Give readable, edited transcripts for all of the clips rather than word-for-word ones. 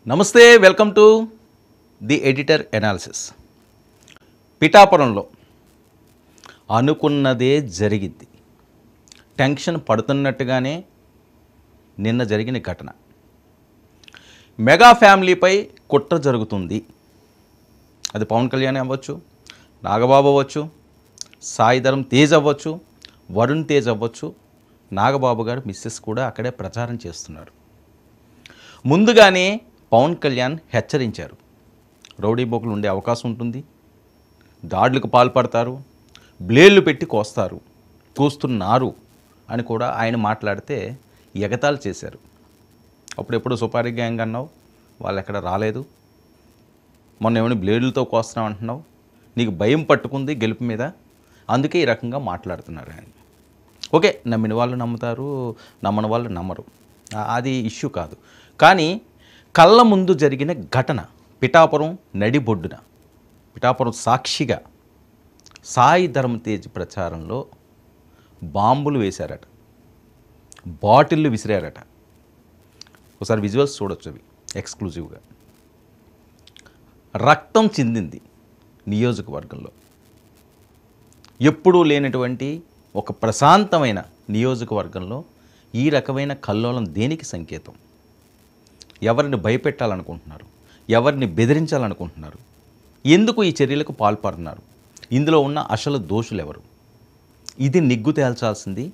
నమస్తే, welcome to the editor analysis. పిఠాపురంలో అనుకున్నదే జరిగింది. టెన్షన్ పడుతున్నట్టుగానే నిన్న జరిగిన ఘటన. మెగా ఫ్యామిలీపై కుట్ర జరుగుతుంది. అది పవన్ కళ్యాణ్ అవ్వచ్చు, నాగబాబు అవ్వచ్చు, సాయి ధరమ్ తేజ్ అవ్వచ్చు, వరుణ్ తేజ్ అవ్వచ్చు. నాగబాబు గారు మిస్సెస్ కూడా అక్కడే ప్రచారం చేస్తున్నారు. ముందుగానే పవన్ కళ్యాణ్ హెచ్చరించారు, రౌడీ బోకులు ఉండే అవకాశం ఉంటుంది, దాడులకు పాల్పడతారు, బ్లేడ్లు పెట్టి కోస్తున్నారు అని కూడా ఆయన మాట్లాడితే ఎగతాళి చేశారు. అప్పుడెప్పుడు సుపారీ గ్యాంగ్ అన్నావు, వాళ్ళు ఎక్కడ రాలేదు, మొన్న ఏమైనా బ్లేడ్లతో కోస్తున్నావు అంటున్నావు, నీకు భయం పట్టుకుంది గెలుపు మీద, అందుకే ఈ రకంగా మాట్లాడుతున్నారు ఆయన. ఓకే, నమ్మిన వాళ్ళు నమ్ముతారు, నమ్మని వాళ్ళు నమ్మరు, అది ఇష్యూ కాదు. కానీ కళ్ళ ముందు జరిగిన ఘటన, పిఠాపురం నడిబొడ్డున, పిఠాపురం సాక్షిగా సాయి ధరమ్ తేజ్ ప్రచారంలో బాంబులు వేశారట, బాటిళ్ళు విసిరారట. ఒకసారి విజువల్స్ చూడొచ్చు, అవి ఎక్స్క్లూజివ్గా. రక్తం చిందింది నియోజకవర్గంలో. ఎప్పుడూ లేనటువంటి ఒక ప్రశాంతమైన నియోజకవర్గంలో ఈ రకమైన కల్లోలం దేనికి సంకేతం? ఎవరిని భయపెట్టాలనుకుంటున్నారు? ఎవరిని బెదిరించాలనుకుంటున్నారు? ఎందుకు ఈ చర్యలకు పాల్పడుతున్నారు? ఇందులో ఉన్న అసలు దోషులు ఎవరు? ఇది నిగ్గు తేల్చాల్సింది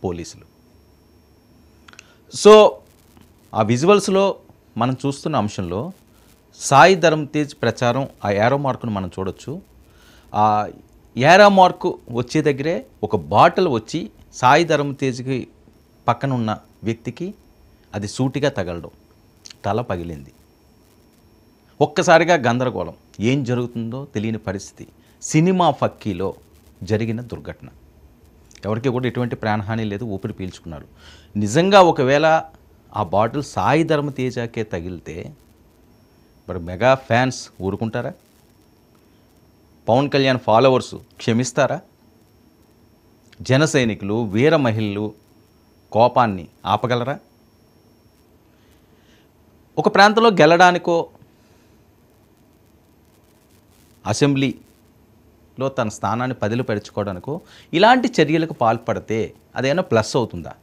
పోలీసులు. సో ఆ విజువల్స్లో మనం చూస్తున్న అంశంలో సాయి ధరమ్ తేజ్ ప్రచారం, ఆ యారో మార్కును మనం చూడొచ్చు. ఆ యారో మార్కు వచ్చే దగ్గరే ఒక బాటిల్ వచ్చి సాయి ధరమ్ తేజ్కి పక్కన ఉన్న వ్యక్తికి అది సూటిగా తగలడం, తల పగిలింది. ఒక్కసారిగా గందరగోళం, ఏం జరుగుతుందో తెలియని పరిస్థితి. సినిమా ఫక్కీలో జరిగిన దుర్ఘటన. ఎవరికి కూడా ఎటువంటి ప్రాణహాని లేదు, ఊపిరి పీల్చుకున్నారు. నిజంగా ఒకవేళ ఆ బాటిల్ సాయి ధరమ్ తేజకే తగిలితే మరి మెగా ఫ్యాన్స్ ఊరుకుంటారా? పవన్ కళ్యాణ్ ఫాలోవర్సు క్షమిస్తారా? జన సైనికులు, వీర మహిళలు కోపాన్ని ఆపగలరా? ఒక ప్రాంతంలో గెలడానికో, అసెంబ్లీలో తన స్థానాన్ని పదిలపరుచుకోవడానికో ఇలాంటి చర్యలకు పాల్పడితే అదేమైనా ప్లస్ అవుతుందా?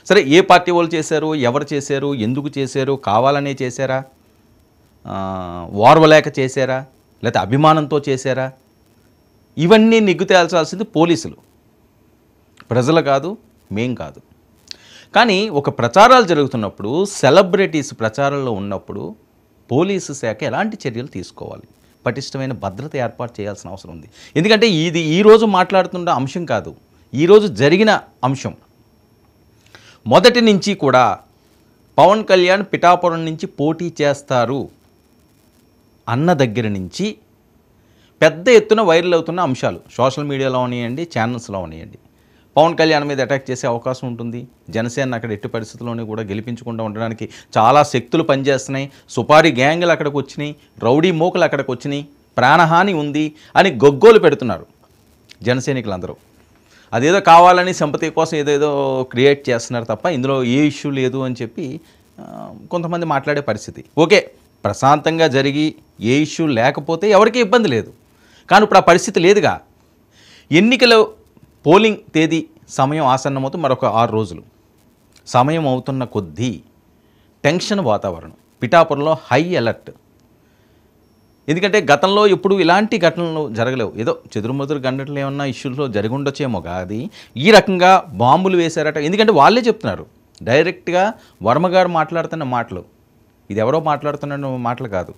సరే, ఏ పార్టీ వాళ్ళు చేశారు, ఎవరు చేశారు, ఎందుకు చేశారు, కావాలనే చేశారా, ఓర్వలేక చేశారా, లేకపోతే అభిమానంతో చేశారా? ఇవన్నీ నిగ్గు తేల్చాల్సింది పోలీసులు, ప్రజలు కాదు, మేం కాదు. కానీ ఒక ప్రచారాలు జరుగుతున్నప్పుడు, సెలబ్రిటీస్ ప్రచారంలో ఉన్నప్పుడు పోలీసు శాఖ ఎలాంటి చర్యలు తీసుకోవాలి? పటిష్టమైన భద్రత ఏర్పాటు చేయాల్సిన అవసరం ఉంది. ఎందుకంటే ఇది ఈరోజు మాట్లాడుతున్న అంశం కాదు, ఈరోజు జరిగిన అంశం. మొదటి నుంచి కూడా పవన్ కళ్యాణ్ పిఠాపురం నుంచి పోటీ చేస్తారు అన్న దగ్గర నుంచి పెద్ద ఎత్తున వైరల్ అవుతున్న అంశాలు, సోషల్ మీడియాలో ఉన్నాయండి, ఛానల్స్లో ఉన్నాయండి. పవన్ కళ్యాణ్ మీద అటాక్ చేసే అవకాశం ఉంటుంది. జనసేన అక్కడ ఎట్టి పరిస్థితుల్లోనే కూడా గెలిపించకుండా ఉండడానికి చాలా శక్తులు పనిచేస్తున్నాయి. సుపారీ గ్యాంగులు అక్కడికి వచ్చినాయి, రౌడీ మోకులు అక్కడికి వచ్చినాయి, ప్రాణహాని ఉంది అని గొగ్గోలు పెడుతున్నారు జనసైనికులందరూ. అదేదో కావాలని సింపతి కోసం ఏదేదో క్రియేట్ చేస్తున్నారు తప్ప ఇందులో ఏ ఇష్యూ లేదు అని చెప్పి కొంతమంది మాట్లాడే పరిస్థితి. ఓకే, ప్రశాంతంగా జరిగి ఏ ఇష్యూ లేకపోతే ఎవరికీ ఇబ్బంది లేదు. కానీ ఇప్పుడు ఆ పరిస్థితి లేదుగా. ఎన్నికల పోలింగ్ తేదీ సమయం ఆసన్నమవుతూ మరొక 6 రోజులు సమయం అవుతున్న కొద్దీ టెన్షన్ వాతావరణం. పిఠాపురంలో హై అలర్ట్. ఎందుకంటే గతంలో ఎప్పుడు ఇలాంటి ఘటనలు జరగలేవు. ఏదో చెదురుమదురు గంటలు ఏమన్నా ఇష్యూలో జరిగి ఉండొచ్చేమో కాదు, ఈ రకంగా బాంబులు వేశారట. ఎందుకంటే వాళ్ళే చెప్తున్నారు డైరెక్ట్గా, వర్మగారు మాట్లాడుతున్న మాటలు, ఇది ఎవరో మాట్లాడుతున్న మాటలు కాదు,